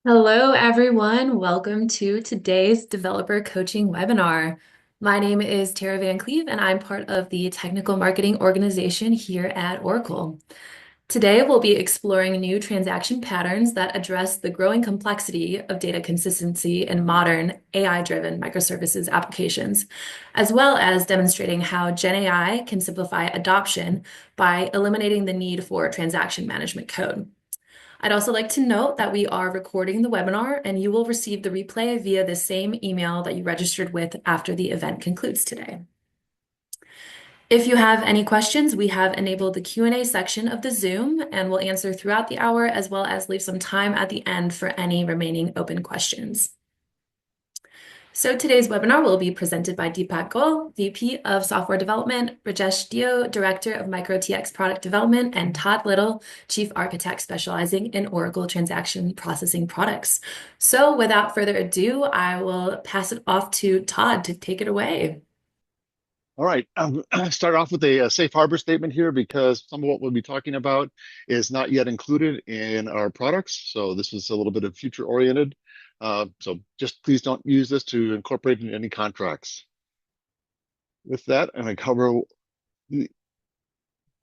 Hello, everyone. Welcome to today's developer coaching webinar. My name is Tara Van Cleve, and I'm part of the technical marketing organization here at Oracle. Today, we'll be exploring new transaction patterns that address the growing complexity of data consistency in modern AI-driven microservices applications, as well as demonstrating how GenAI can simplify adoption by eliminating the need for transaction management code. I'd also like to note that we are recording the webinar and you will receive the replay via the same email that you registered with after the event concludes today. If you have any questions, we have enabled the Q&A section of the Zoom and we'll answer throughout the hour as well as leave some time at the end for any remaining open questions. So today's webinar will be presented by Deepak Goel, VP of Software Development, Rajesh Dio, Director of MicroTX Product Development, and Todd Little, Chief Architect specializing in Oracle Transaction Processing Products. So without further ado, I will pass it off to Todd to take it away. All right, start off with a safe harbor statement here because some of what we'll be talking about is not yet included in our products. So this is a little bit of future oriented. So just please don't use this to incorporate in any contracts. With that, I'm going to cover the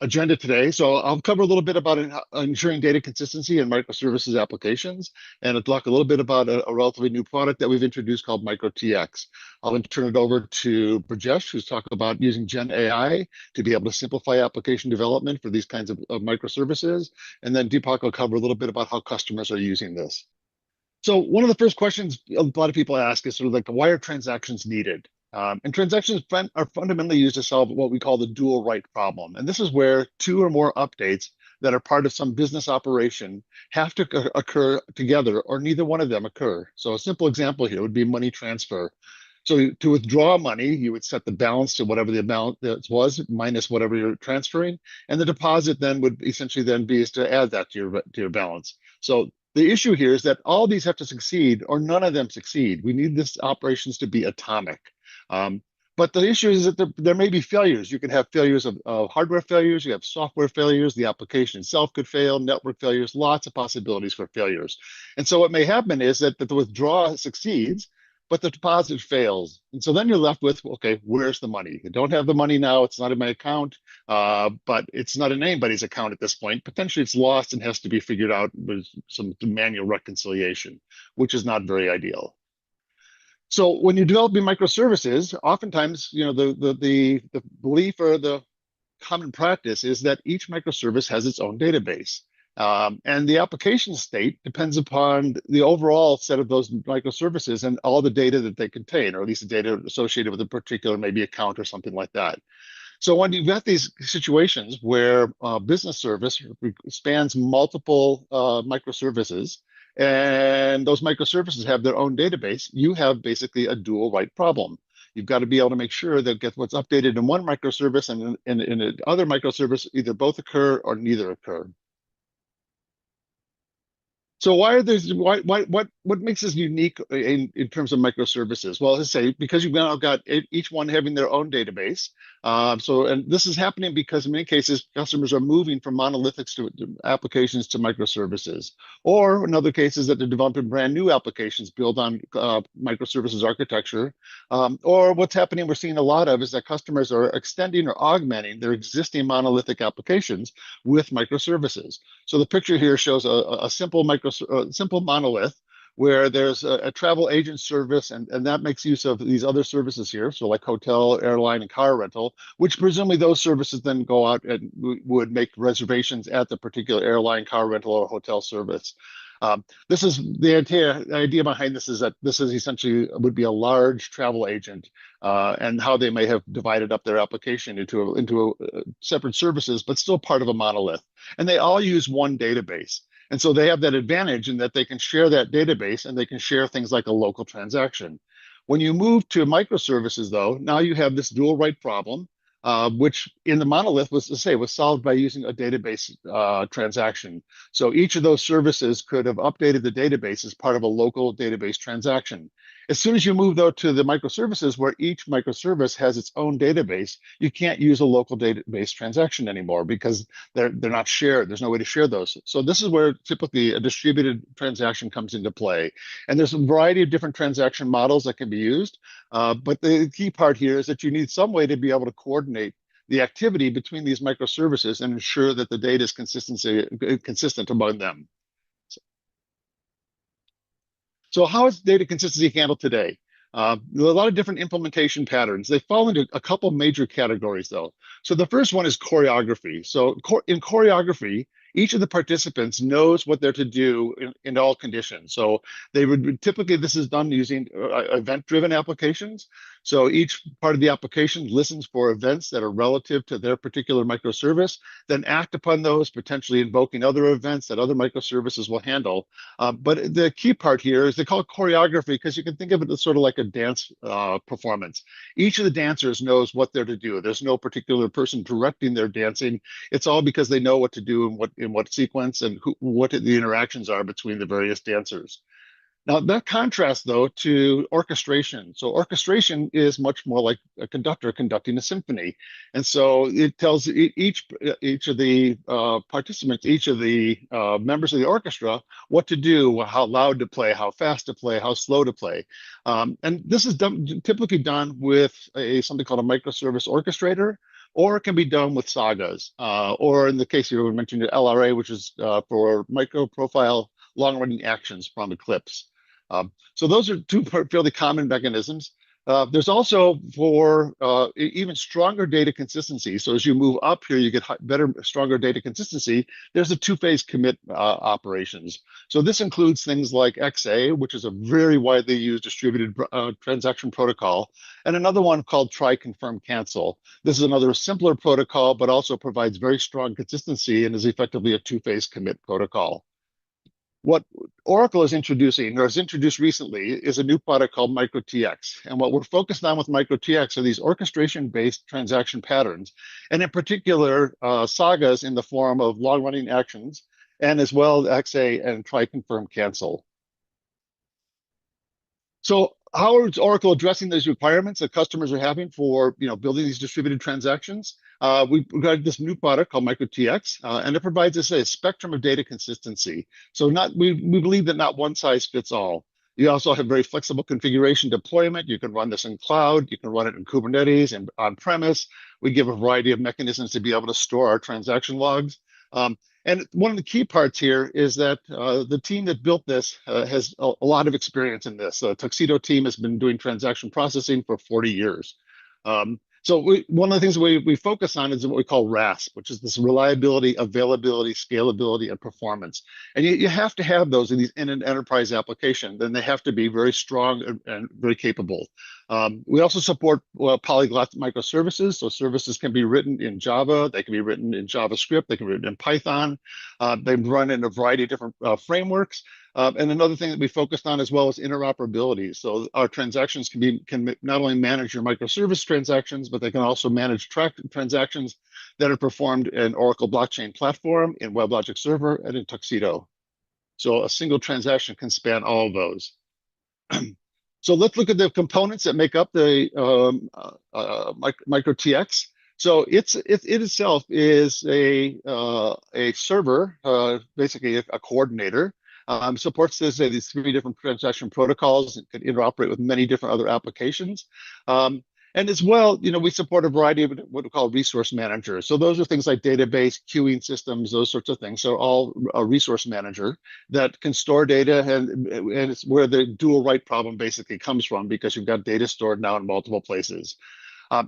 agenda today. So I'll cover a little bit about ensuring data consistency in microservices applications, and I'll talk a little bit about a relatively new product that we've introduced called MicroTX. I'll then turn it over to Brajesh, who's talking about using GenAI to be able to simplify application development for these kinds of microservices. And then Deepak will cover a little bit about how customers are using this. So one of the first questions a lot of people ask is sort of like, why are transactions needed? And transactions are fundamentally used to solve what we call the dual write problem. And this is where two or more updates that are part of some business operation have to occur together, or neither one of them occur. So a simple example here would be money transfer. So to withdraw money, you would set the balance to whatever the amount that was minus whatever you're transferring, and the deposit then would essentially then be is to add that to your balance. So the issue here is that all these have to succeed, or none of them succeed. We need this operations to be atomic. But the issue is that there may be failures. You can have failures of hardware failures, you have software failures, the application itself could fail, network failures, lots of possibilities for failures. And so what may happen is that the withdrawal succeeds, but the deposit fails. And so then you're left with, okay, where's the money? I don't have the money now. It's not in my account, but it's not in anybody's account at this point. Potentially it's lost and has to be figured out with some manual reconciliation, which is not very ideal. So when you're developing microservices, oftentimes, the belief or the common practice is that each microservice has its own database. And the application state depends upon the overall set of those microservices and all the data that they contain, or at least the data associated with a particular maybe account or something like that. So when you've got these situations where business service spans multiple microservices, and those microservices have their own database, you have basically a dual write problem. You've got to be able to make sure that what's updated in one microservice and in another microservice either both occur or neither occur. So what makes this unique in terms of microservices? Well, as I say, because you've now got each one having their own database. And this is happening because in many cases, customers are moving from monolithics to applications to microservices. Or in other cases that they're developing brand new applications built on microservices architecture. Or what's happening, we're seeing a lot of, is that customers are extending or augmenting their existing monolithic applications with microservices. So the picture here shows a simple simple monolith where there's a travel agent service, and that makes use of these other services here, so like hotel, airline, and car rental, which presumably those services then go out and would make reservations at the particular airline, car rental, or hotel service. This is the idea behind this is that this is essentially would be a large travel agent, and how they may have divided up their application into separate services, but still part of a monolith. And they all use one database. And so they have that advantage in that they can share that database and they can share things like a local transaction. When you move to microservices, though, now you have this dual write problem, which in the monolith was solved by using a database transaction. So each of those services could have updated the database as part of a local database transaction. As soon as you move, though, to the microservices, where each microservice has its own database, you can't use a local database transaction anymore because they're not shared. There's no way to share those. So this is where typically a distributed transaction comes into play. And there's a variety of different transaction models that can be used. But the key part here is that you need some way to be able to coordinate the activity between these microservices and ensure that the data is consistent among them. So how is data consistency handled today? There are a lot of different implementation patterns. They fall into a couple major categories, though. So the first one is choreography. So in choreography, each of the participants knows what they're to do in all conditions. So they would typically, this is done using event-driven applications. So each part of the application listens for events that are relative to their particular microservice, then act upon those, potentially invoking other events that other microservices will handle. But the key part here is they call it choreography because you can think of it as sort of like a dance performance. Each of the dancers knows what they're to do. There's no particular person directing their dancing. It's all because they know what to do in what sequence and what the interactions are between the various dancers. Now, that contrasts, though, to orchestration. So orchestration is much more like a conductor conducting a symphony. And so it tells each of the participants, each of the members of the orchestra, what to do, how loud to play, how fast to play, how slow to play. And this is typically done with something called a microservice orchestrator, or it can be done with sagas, or in the case you mentioned, LRA, which is for micro profile long-running actions from Eclipse. So those are two fairly common mechanisms. There's also for even stronger data consistency. So as you move up here, you get better, stronger data consistency. There's a two-phase commit operations. So this includes things like XA, which is a very widely used distributed transaction protocol, and another one called try, confirm, cancel. This is another simpler protocol, but also provides very strong consistency and is effectively a two-phase commit protocol. What Oracle is introducing, or has introduced recently, is a new product called MicroTX. And what we're focused on with MicroTX are these orchestration-based transaction patterns, and in particular, sagas in the form of long-running actions, and as well XA and try, confirm, cancel. So how is Oracle addressing those requirements that customers are having for building these distributed transactions? We've got this new product called MicroTX, and it provides us a spectrum of data consistency. So we believe that not one size fits all. You also have very flexible configuration deployment. You can run this in cloud. You can run it in Kubernetes and on-premise. We give a variety of mechanisms to be able to store our transaction logs. And one of the key parts here is that the team that built this has a lot of experience in this. The Tuxedo team has been doing transaction processing for 40 years. So one of the things we focus on is what we call RASP, which is this reliability, availability, scalability, and performance. And you have to have those in an enterprise application. Then they have to be very strong and very capable. We also support polyglot microservices. So services can be written in Java, they can be written in JavaScript, they can be written in Python. They run in a variety of different frameworks. And another thing that we focused on as well is interoperability. So our transactions can not only manage your microservice transactions, but they can also manage transactions that are performed in Oracle blockchain platform, in WebLogic Server, and in Tuxedo. So a single transaction can span all of those. So let's look at the components that make up the MicroTX. So it itself is a server, basically a coordinator. Supports these three different transaction protocols. It can interoperate with many different other applications. And as well, we support a variety of what we call resource managers. So those are things like database, queuing systems, those sorts of things. So all a resource manager that can store data, and it's where the dual write problem basically comes from, because you've got data stored now in multiple places.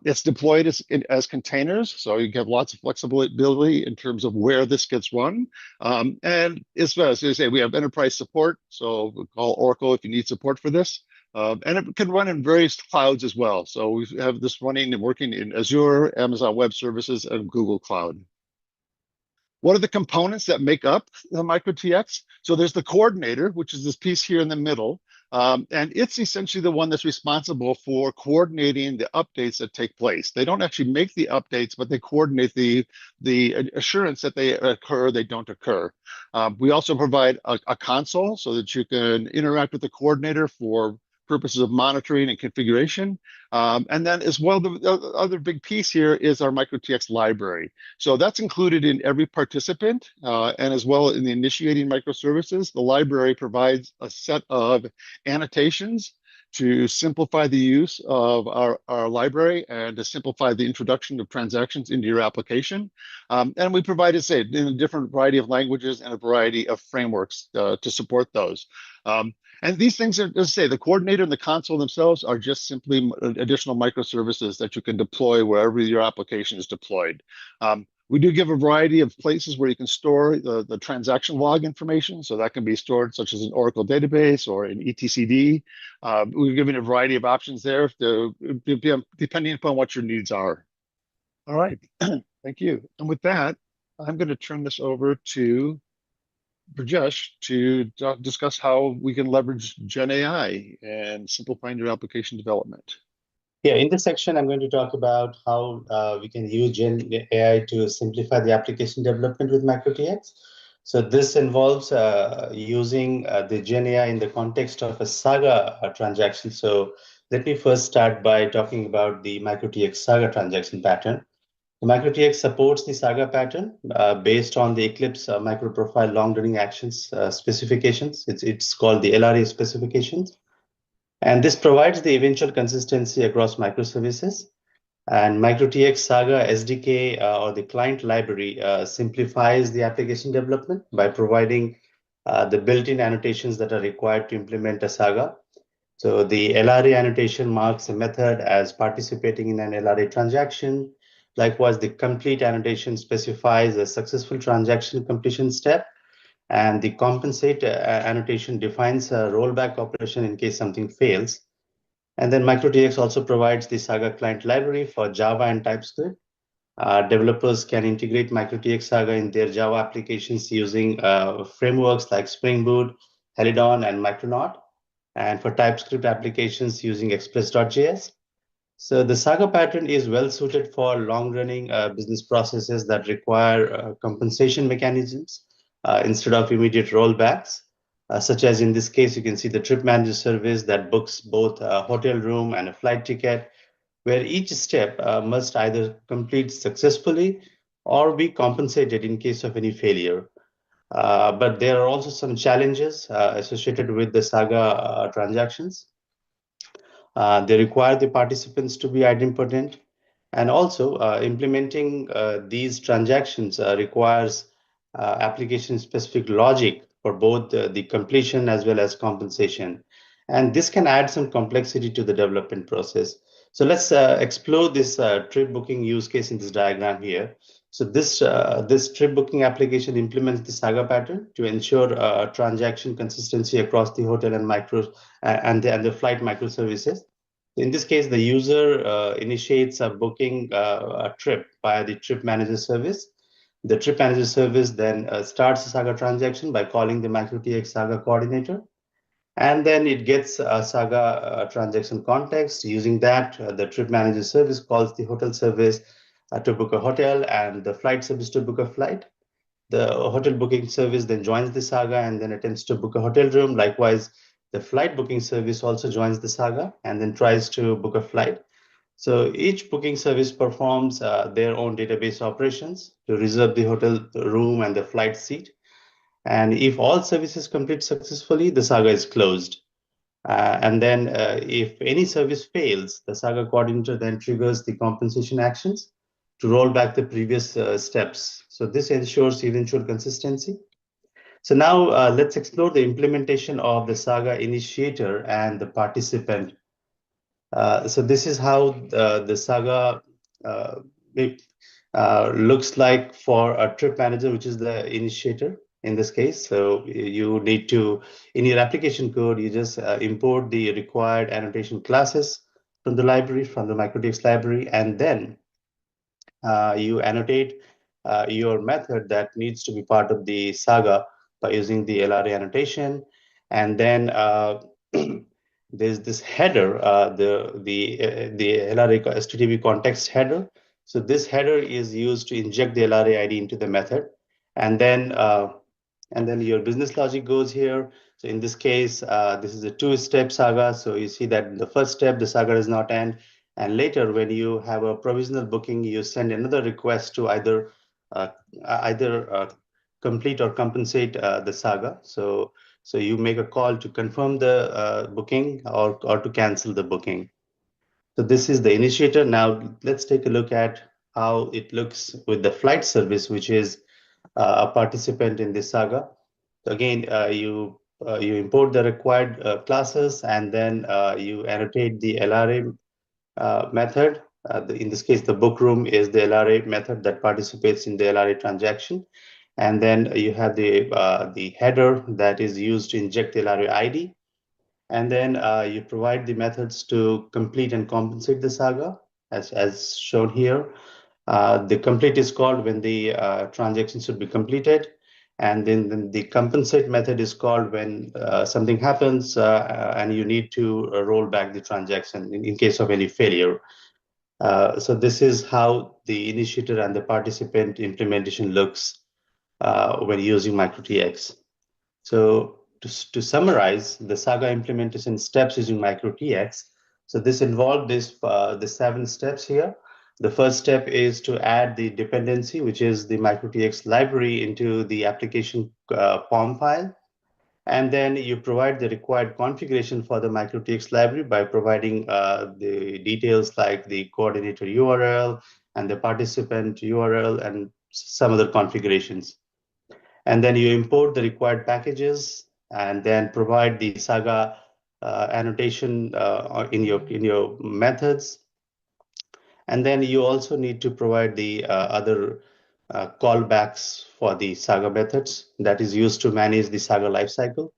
It's deployed as containers, so you have lots of flexibility in terms of where this gets run. And as well as I say, we have enterprise support, so we call Oracle if you need support for this. And it can run in various clouds as well. So we have this running and working in Azure, Amazon Web Services, and Google Cloud. What are the components that make up the MicroTX? So there's the coordinator, which is this piece here in the middle. And it's essentially the one that's responsible for coordinating the updates that take place. They don't actually make the updates, but they coordinate the assurance that they occur, they don't occur. We also provide a console so that you can interact with the coordinator for purposes of monitoring and configuration. And then as well, the other big piece here is our MicroTX library. So that's included in every participant, and as well in the initiating microservices. The library provides a set of annotations to simplify the use of our library and to simplify the introduction of transactions into your application. And we provide, say, in a different variety of languages and a variety of frameworks to support those. And these things are, as I say, the coordinator and the console themselves are just simply additional microservices that you can deploy wherever your application is deployed. We do give a variety of places where you can store the transaction log information. So that can be stored such as an Oracle database or an etcd. We've given a variety of options there depending upon what your needs are. All right, thank you. And with that, I'm going to turn this over to Brajesh to discuss how we can leverage GenAI and simplifying your application development. Yeah, in this section, I'm going to talk about how we can use GenAI to simplify the application development with MicroTX. So this involves using the GenAI in the context of a Saga transaction. So let me first start by talking about the MicroTX Saga transaction pattern. The MicroTX supports the Saga pattern based on the Eclipse microprofile long-running actions specifications. It's called the LRA specifications. And this provides the eventual consistency across microservices. And MicroTX Saga SDK or the client library simplifies the application development by providing the built-in annotations that are required to implement a Saga. So the LRA annotation marks a method as participating in an LRA transaction. Likewise, the complete annotation specifies a successful transaction completion step. And the compensate annotation defines a rollback operation in case something fails. And then MicroTX also provides the Saga client library for Java and TypeScript. Developers can integrate MicroTX Saga in their Java applications using frameworks like Spring Boot, Helidon, and Micronaut. And for TypeScript applications using Express.js. So the Saga pattern is well suited for long-running business processes that require compensation mechanisms instead of immediate rollbacks, such as in this case, you can see the trip manager service that books both a hotel room and a flight ticket, where each step must either complete successfully or be compensated in case of any failure. But there are also some challenges associated with the Saga transactions. They require the participants to be idempotent. And also implementing these transactions requires application-specific logic for both the completion as well as compensation. And this can add some complexity to the development process. So let's explore this trip booking use case in this diagram here. So this trip booking application implements the Saga pattern to ensure transaction consistency across the hotel and the flight microservices. In this case, the user initiates a booking a trip via the trip manager service. The trip manager service then starts a Saga transaction by calling the MicroTX Saga coordinator. And then it gets a Saga transaction context. Using that, the trip manager service calls the hotel service to book a hotel and the flight service to book a flight. The hotel booking service then joins the Saga and then attempts to book a hotel room. Likewise, the flight booking service also joins the Saga and then tries to book a flight. So each booking service performs their own database operations to reserve the hotel room and the flight seat. And if all services complete successfully, the Saga is closed. And then if any service fails, the Saga coordinator then triggers the compensation actions to roll back the previous steps. So this ensures eventual consistency. So now let's explore the implementation of the Saga initiator and the participant. So this is how the Saga looks like for a trip manager, which is the initiator in this case. So you need to, in your application code, you just import the required annotation classes from the library, from the MicroTX library, and then you annotate your method that needs to be part of the Saga by using the LRA annotation. And then there's this header, the LRA HTTP context header. So this header is used to inject the LRA ID into the method. And then And then your business logic goes here. So in this case, this is a two-step saga. So you see that in the first step, the saga does not end. And later, when you have a provisional booking, you send another request to uh, either complete or compensate the saga. So you make a call to confirm the booking or to cancel the booking. So this is the initiator. Now let's take a look at how it looks with the flight service, which is a participant in this saga. So again, you import the required classes, and then you annotate the LRA method. In this case, the book room is the LRA method that participates in the LRA transaction. And then you have the header that is used to inject the LRA ID. And then you provide the methods to complete and compensate the saga, as shown here. The complete is called when the transaction should be completed. And then the compensate method is called when something happens and you need to roll back the transaction in case of any failure. So this is how the initiator and the participant implementation looks when using MicroTX. So to summarize the Saga implementation steps using MicroTX, so this involved the 7 steps here. The first step is to add the dependency, which is the MicroTX library, into the application POM file. And then you provide the required configuration for the MicroTX library by providing the details like the coordinator URL and the participant URL and some other configurations. And then you import the required packages and then provide the Saga annotation in your methods. And then you also need to provide the other callbacks for the Saga methods that is used to manage the Saga lifecycle.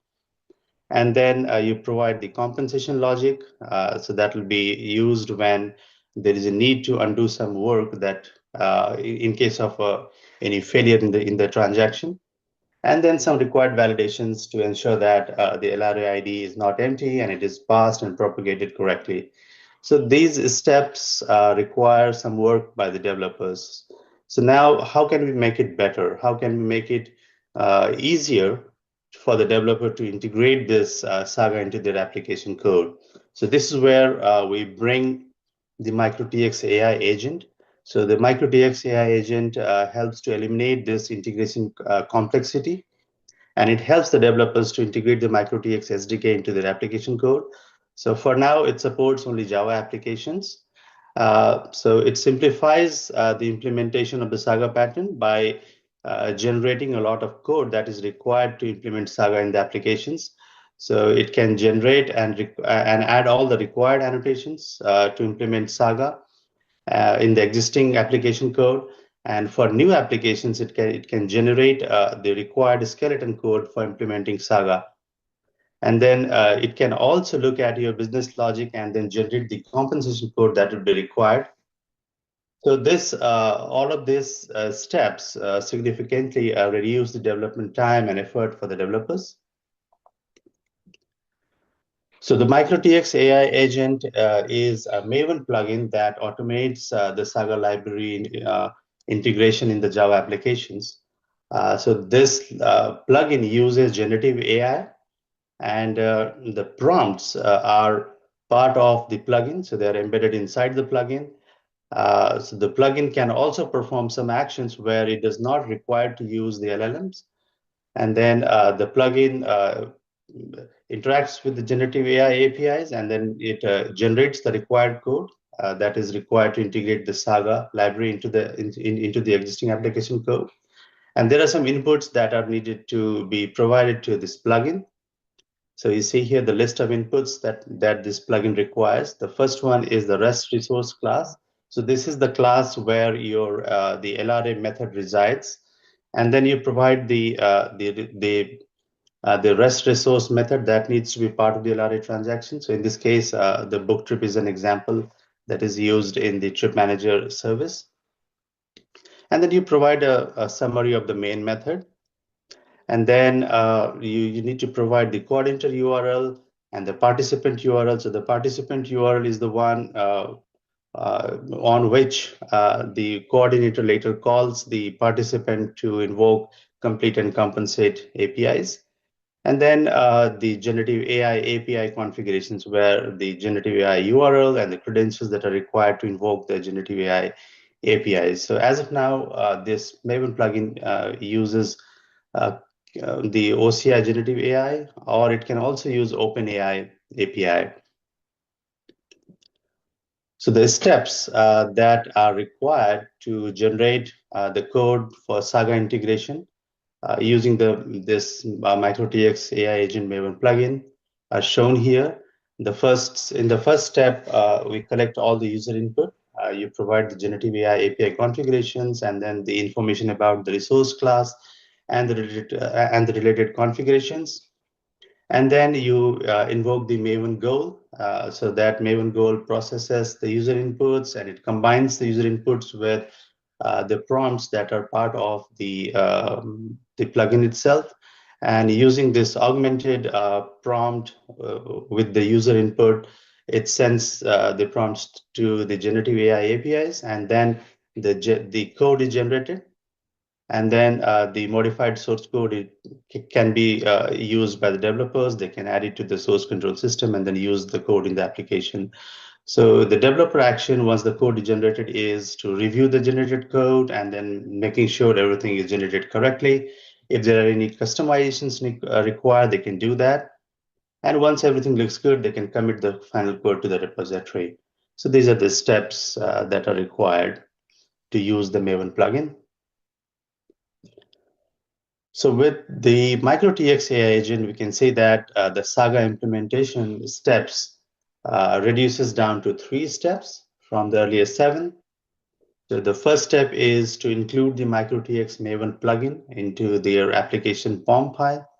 And then you provide the compensation logic. So that will be used when there is a need to undo some work that in case of any failure in the transaction. And then some required validations to ensure that the LRA ID is not empty and it is passed and propagated correctly. So these steps require some work by the developers. So now how can we make it better? How can we make it easier for the developer to integrate this Saga into their application code? So this is where we bring the MicroTX AI agent. So the MicroTX AI agent helps to eliminate this integration complexity, and it helps the developers to integrate the MicroTX SDK into their application code. So for now, it supports only Java applications. So it simplifies the implementation of the Saga pattern by generating a lot of code that is required to implement Saga in the applications. So it can generate and add all the required annotations to implement Saga in the existing application code. And for new applications, it can generate the required skeleton code for implementing Saga. And then it can also look at your business logic and then generate the compensation code that would be required. So this, all of these steps significantly reduce the development time and effort for the developers. So the MicroTX AI agent is a Maven plugin that automates the Saga library integration in the Java applications. So this plugin uses generative AI, and the prompts are part of the plugin, so they're embedded inside the plugin. So the plugin can also perform some actions where it does not require to use the LLMs. And then the plugin interacts with the generative AI APIs, and then it generates the required code that is required to integrate the Saga library into the existing application code. And there are some inputs that are needed to be provided to this plugin. So you see here the list of inputs that this plugin requires. The first one is the REST resource class. So this is the class where your the LRA method resides, and then you provide the REST resource method that needs to be part of the LRA transaction. So in this case, the book trip is an example that is used in the trip manager service. And then you provide a summary of the main method. And then you need to provide the coordinator URL and the participant URL. So the participant URL is the one on which the coordinator later calls the participant to invoke complete and compensate APIs. And then the generative AI API configurations, where the generative AI URL and the credentials that are required to invoke the generative AI APIs. So as of now, this Maven plugin uses the OCI generative AI, or it can also use OpenAI API. So the steps that are required to generate the code for Saga integration using this MicroTX AI agent Maven plugin are shown here. In the first step, we collect all the user input. You provide the generative AI API configurations and then the information about the resource class and the related configurations. And then you invoke the Maven goal, so that Maven goal processes the user inputs and it combines the user inputs with the prompts that are part of the plugin itself. And using this augmented prompt with the user input, it sends the prompts to the generative AI APIs, and then the code is generated. And then the modified source code can be used by the developers. They can add it to the source control system and then use the code in the application. So the developer action, once the code is generated, is to review the generated code and then making sure everything is generated correctly. If there are any customizations required, they can do that. And once everything looks good, they can commit the final code to the repository. So these are the steps that are required to use the Maven plugin. So with the MicroTX AI agent, we can say that the Saga implementation steps reduces down to 3 steps from the earlier 7. So the first step is to include the MicroTX Maven plugin into their application POM file.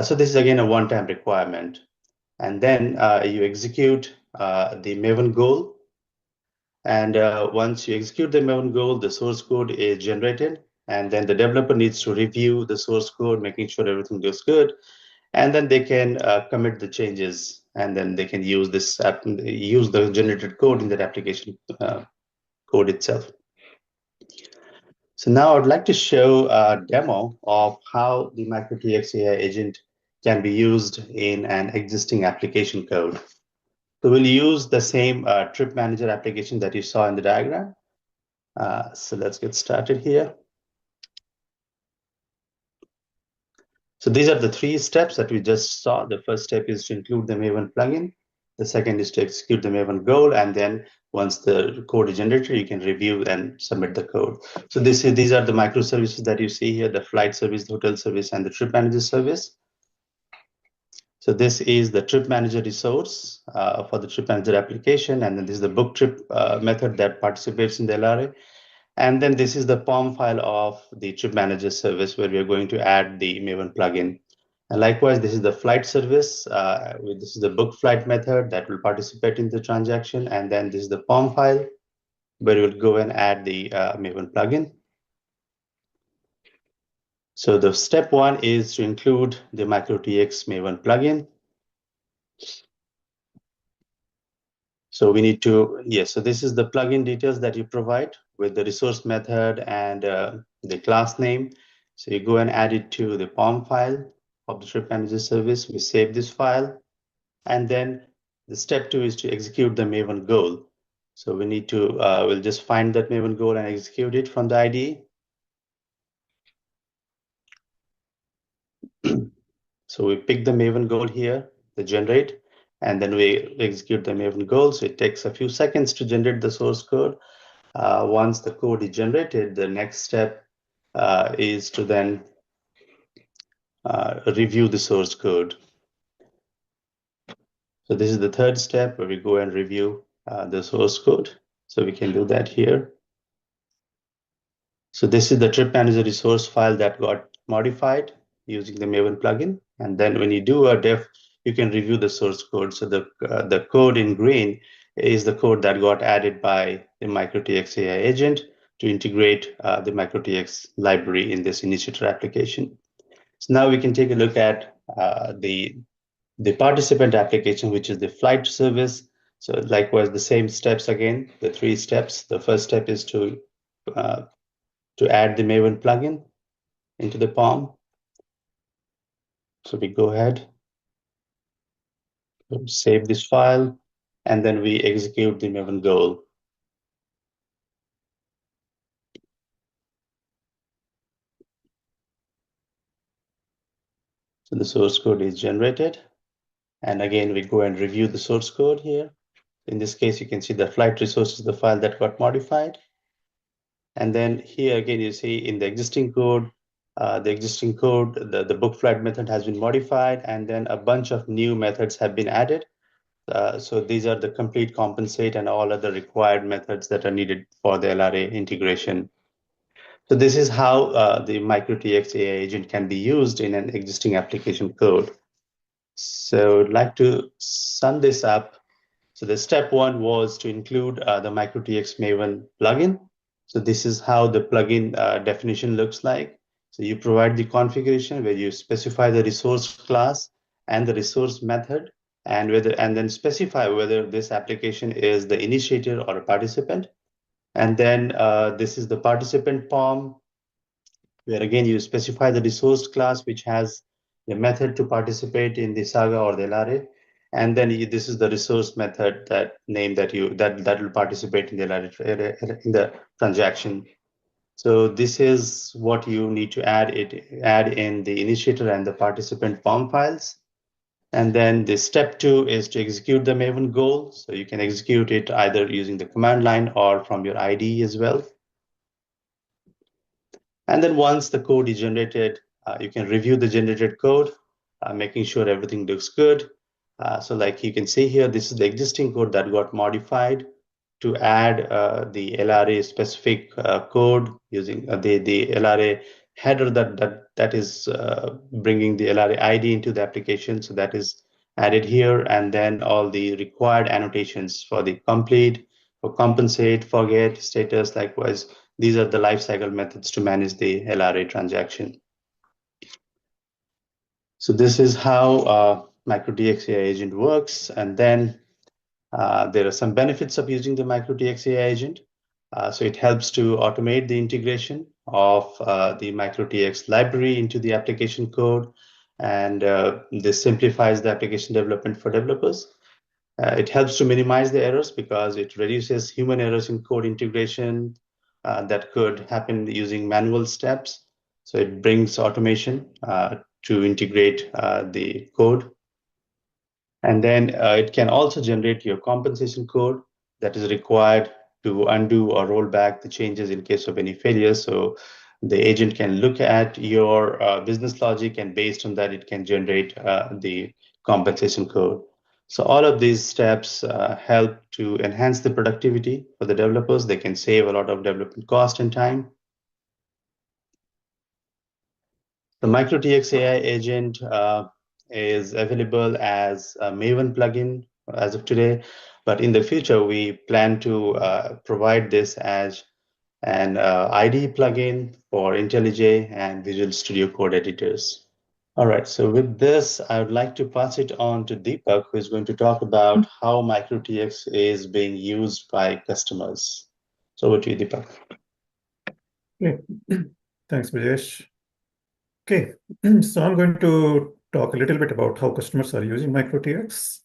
So this is again a one-time requirement. And then you execute the Maven goal. And once you execute the Maven goal, the source code is generated. And then the developer needs to review the source code, making sure everything goes good. And then they can commit the changes, and then they can use use the generated code in that application code itself. So now I would like to show a demo of how the MicroTX AI agent can be used in an existing application code. So we'll use the same trip manager application that you saw in the diagram. So let's get started here. So these are the 3 steps that we just saw. The first step is to include the Maven plugin. The second is to execute the Maven goal. And then once the code is generated, you can review and submit the code. So these are the microservices that you see here, the flight service, the hotel service, and the trip manager service. So this is the trip manager resource for the trip manager application. And then this is the book trip method that participates in the LRA. And then this is the POM file of the trip manager service where we are going to add the Maven plugin. And likewise, this is the flight service. This is the book flight method that will participate in the transaction. And then this is the POM file where we'll go and add the Maven plugin. So the step 1 is to include the MicroTX Maven plugin. So we need to, yes, so this is the plugin details that you provide with the resource method and the class name. So you go and add it to the POM file of the trip manager service. We save this file. And then the step 2 is to execute the Maven goal. So we need to, we'll just find that Maven goal and execute it from the IDE. So we pick the Maven goal here, the generate, and then we execute the Maven goal. So it takes a few seconds to generate the source code. Once the code is generated, the next step is to then review the source code. So this is the third step where we go and review the source code. So we can do that here. So this is the trip manager resource file that got modified using the Maven plugin. And then when you do a def, you can review the source code. So the code in green is the code that got added by the MicroTX AI agent to integrate the MicroTX library in this initiator application. So now we can take a look at the participant application, which is the flight service. So likewise, the same steps again, the 3 steps. The first step is to add the Maven plugin. into the POM. So we go ahead, save this file, and then we execute the Maven goal. So the source code is generated. And again, we go and review the source code here. In this case, you can see the flight resource is the file that got modified. And then here again, you see in the existing code, the book flight method has been modified, and then a bunch of new methods have been added. So these are the complete compensate and all other required methods that are needed for the LRA integration. So this is how the MicroTX AI agent can be used in an existing application code. So I'd like to sum this up. So the step one was to include the MicroTX Maven plugin. So this is how the plugin definition looks like. So you provide the configuration where you specify the resource class and the resource method, and then specify whether this application is the initiator or a participant. And then this is the participant POM, where again you specify the resource class which has the method to participate in the Saga or the LRA, and then this is the resource method that will participate in the LRA, in the transaction. So this is what you need to add in the initiator and the participant form files. And then the step two is to execute the Maven goal. So you can execute it either using the command line or from your IDE as well. And then once the code is generated, you can review the generated code, making sure everything looks good. So like you can see here, this is the existing code that got modified to add the LRA specific code using the LRA header that is bringing the LRA ID into the application. So that is added here, and then all the required annotations for the complete, for compensate, forget, status, likewise. These are the lifecycle methods to manage the LRA transaction. So this is how MicroTX AI agent works. And then there are some benefits of using the MicroTX AI agent. So it helps to automate the integration of the MicroTX library into the application code. And this simplifies the application development for developers. It helps to minimize the errors because it reduces human errors in code integration that could happen using manual steps. So it brings automation to integrate the code. And then it can also generate your compensation code that is required to undo or roll back the changes in case of any failure. So the agent can look at your business logic, and based on that, it can generate the compensation code. So all of these steps help to enhance the productivity for the developers. They can save a lot of development cost and time. The MicroTX AI agent is available as a Maven plugin as of today, but in the future, we plan to provide this as an IDE plugin for IntelliJ and Visual Studio Code editors. All right, so with this, I would like to pass it on to Deepak, who is going to talk about how MicroTX is being used by customers. So over to you, Deepak. Okay. Thanks, Brajesh. Okay, so I'm going to talk a little bit about how customers are using MicroTX.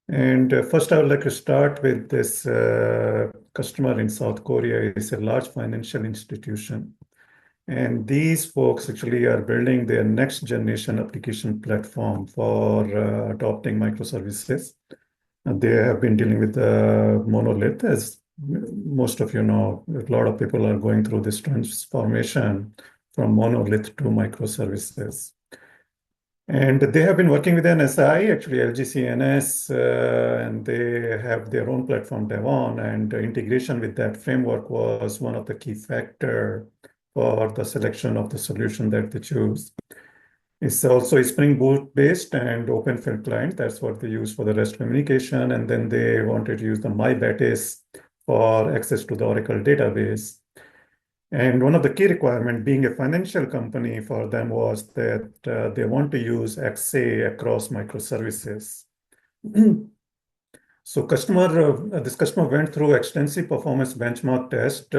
And first, I would like to start with this customer in South Korea. It's a large financial institution. And these folks actually are building their next generation application platform for adopting microservices. And they have been dealing with monolith, as most of you know. A lot of people are going through this transformation from monolith to microservices. And they have been working with an SI, actually LGCNS, and they have their own platform, Devon, and integration with that framework was one of the key factors for the selection of the solution that they choose. It's also Spring Boot based and OpenFill client. That's what they use for the REST communication. And then they wanted to use the MyBatis for access to the Oracle database. And one of the key requirements, being a financial company for them, was that they want to use XA across microservices. So this customer went through extensive performance benchmark test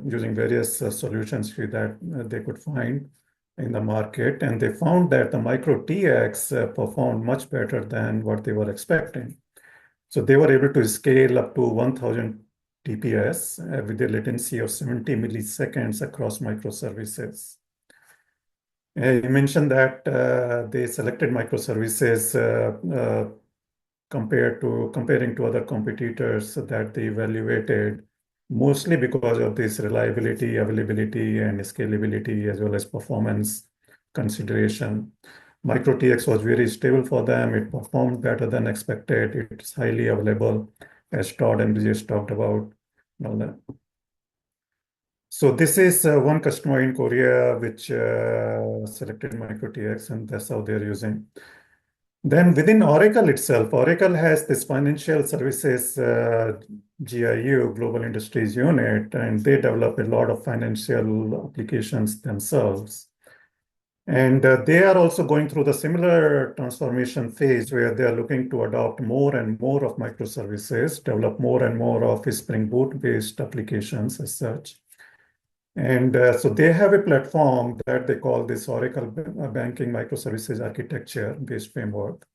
using various solutions that they could find in the market, and they found that the micro TX performed much better than what they were expecting. So they were able to scale up to 1000 TPS with a latency of 70 milliseconds across microservices. You mentioned that they selected microservices comparing to other competitors that they evaluated, mostly because of this reliability, availability, and scalability, as well as performance consideration. MicroTX was very stable for them. It performed better than expected. It's highly available, as Todd and Vijay talked about. And all that. So this is one customer in Korea which selected MicroTX, and that's how they're using. Then within Oracle itself, Oracle has this financial services GIU, Global Industries Unit, and they develop a lot of financial applications themselves. And they are also going through the similar transformation phase where they are looking to adopt more and more of microservices, develop more and more of Spring Boot-based applications as such. And so they have a platform that they call this Oracle Banking Microservices Architecture-based framework.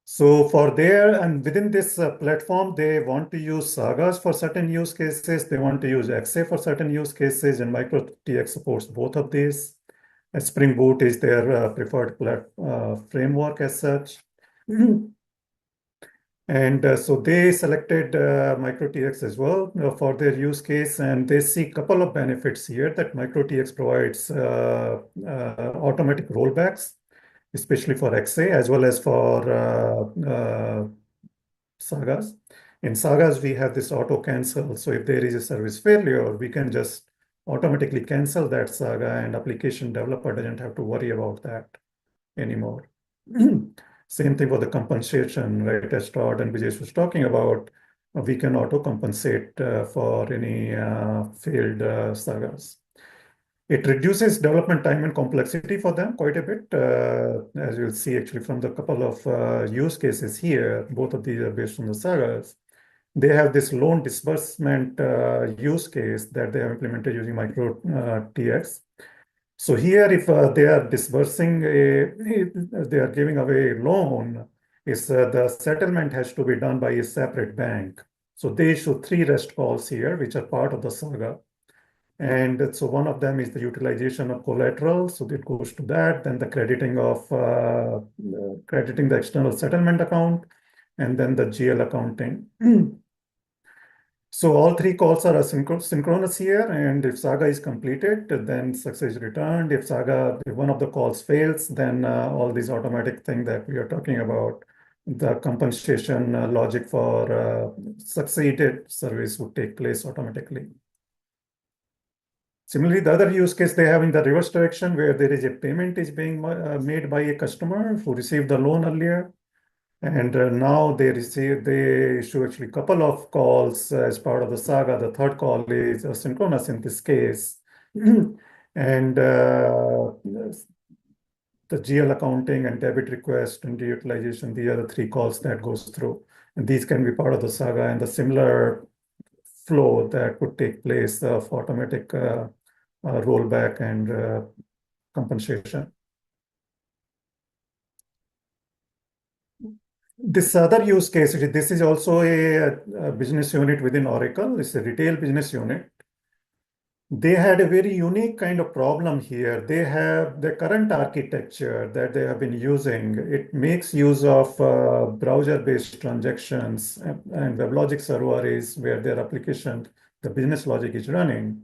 So and within this platform, they want to use Sagas for certain use cases. They want to use XA for certain use cases, and MicroTX supports both of these. Spring Boot is their preferred framework as such. And so they selected MicroTX as well for their use case, and they see a couple of benefits here that MicroTX provides automatic rollbacks, especially for XA, as well as for Sagas. In Sagas, we have this auto cancel. So if there is a service failure, we can just automatically cancel that Saga, and application developer doesn't have to worry about that anymore. Same thing for the compensation, right? As Todd and Vijay was talking about, we can auto-compensate for any failed sagas. It reduces development time and complexity for them quite a bit, as you'll see actually from the couple of use cases here. Both of these are based on the sagas. They have this loan disbursement use case that they have implemented using MicroTX. So here, if they are disbursing, they are giving away a loan, the settlement has to be done by a separate bank. So they issue 3 REST calls here, which are part of the saga. And so one of them is the utilization of collateral. So it goes to that, then the crediting the external settlement account, and then the GL accounting. So all 3 calls are synchronous here, and if Saga is completed, then success is returned. If one of the calls fails, then all these automatic thing that we are talking about, the compensation logic for succeeded service would take place automatically. Similarly, the other use case they have in the reverse direction, where there is a payment is being made by a customer who received the loan earlier. And now they issue actually a couple of calls as part of the saga. The third call is asynchronous in this case. And the GL accounting and debit request and utilization, the other 3 calls that goes through. And these can be part of the saga, and the similar flow that would take place of automatic rollback and compensation. This other use case, this is also a business unit within Oracle. It's a retail business unit. They had a very unique kind of problem here. They have the current architecture that they have been using. It makes use of browser-based transactions, and WebLogic server is where their application, the business logic is running.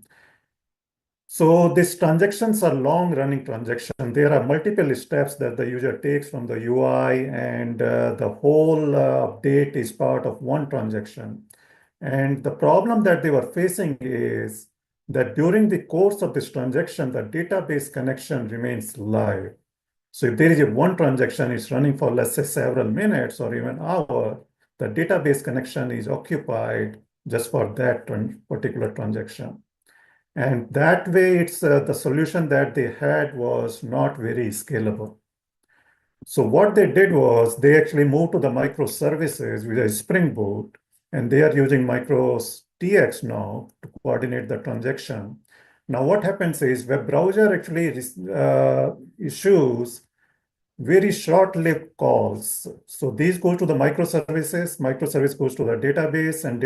So these transactions are long-running transactions. There are multiple steps that the user takes from the UI, and the whole update is part of one transaction. And the problem that they were facing is that during the course of this transaction, the database connection remains live. So if there is one transaction is running for, let's say, several minutes or even hour, the database connection is occupied just for that particular transaction. And that way, it's the solution that they had was not very scalable. So what they did was they actually moved to the microservices with a Spring Boot, and they are using MicroTX now to coordinate the transaction. Now what happens is web browser actually issues very short-lived calls. So these go to the microservices, microservice goes to the database, and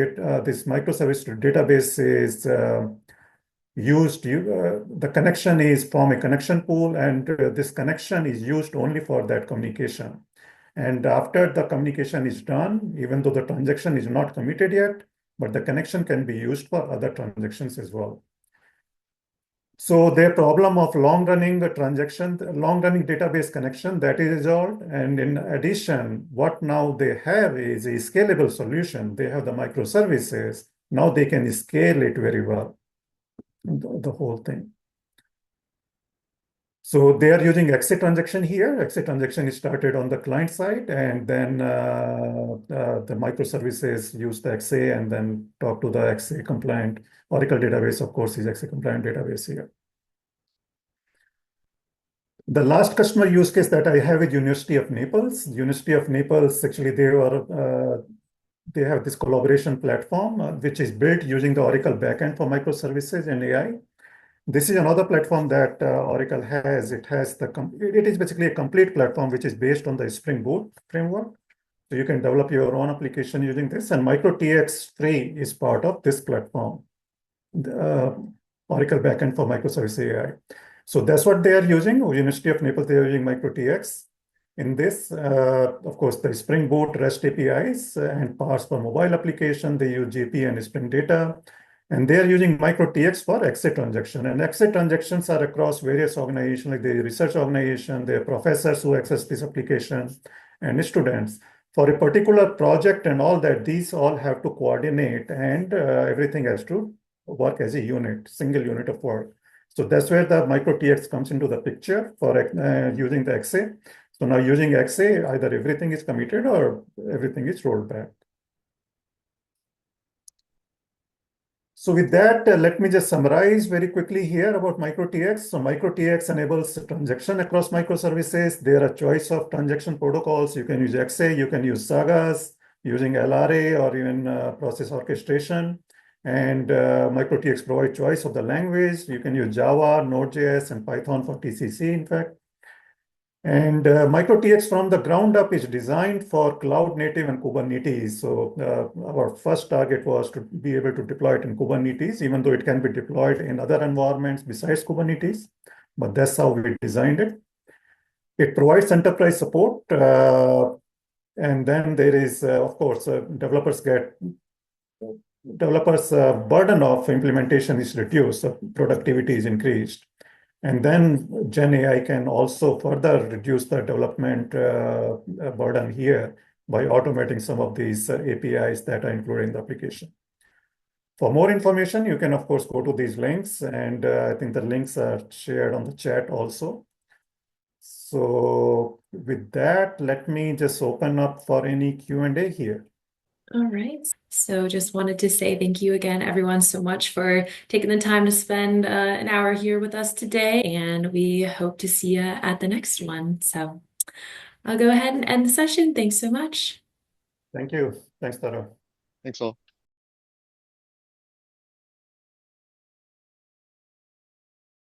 this microservice to database is the connection is from a connection pool, and this connection is used only for that communication. And after the communication is done, even though the transaction is not committed yet, but the connection can be used for other transactions as well. So their problem of long-running database connection, that is resolved. And in addition, what now they have is a scalable solution. They have the microservices. Now they can scale it very well, the whole thing. So they are using XA transaction here. XA transaction is started on the client side, and then the microservices use the XA and then talk to the XA compliant Oracle database. Of course, is XA compliant database here. The last customer use case that I have is University of Naples. University of Naples, actually, they have this collaboration platform, which is built using the Oracle backend for microservices and AI. This is another platform that Oracle has. It is basically a complete platform which is based on the Spring Boot framework. So you can develop your own application using this, and MicroTX Free is part of this platform, the Oracle backend for microservice AI. So that's what they are using. University of Naples, they are using MicroTX. In this, of course, the Spring Boot REST APIs and parts for mobile application, they use GP and Spring Data. And they are using MicroTX for XA transaction. And XA transactions are across various organizations, like the research organization, the professors who access this application, and students. For a particular project and all that, these all have to coordinate, and everything has to work as a unit, single unit of work. So that's where the MicroTX comes into the picture for using the XA. So now using XA, either everything is committed or everything is rolled back. So with that, let me just summarize very quickly here about MicroTX. So MicroTX enables transaction across microservices. There are choice of transaction protocols. You can use XA, you can use Sagas, using LRA or even process orchestration. And MicroTX provides choice of the language. You can use Java, Node.js, and Python for TCC, in fact. And MicroTX from the ground up is designed for cloud native and Kubernetes. So our first target was to be able to deploy it in Kubernetes, even though it can be deployed in other environments besides Kubernetes. But that's how we designed it. It provides enterprise support. And then there is, of course, developers burden of implementation is reduced, so productivity is increased. And then GenAI can also further reduce the development burden here by automating some of these APIs that are included in the application. For more information, you can, of course, go to these links, and I think the links are shared on the chat also. So with that, let me just open up for any Q&A here. All right. So just wanted to say thank you again, everyone, so much for taking the time to spend an hour here with us today. And we hope to see you at the next one. So I'll go ahead and end the session. Thanks so much. Thank you. Thanks, Tara. Thanks all.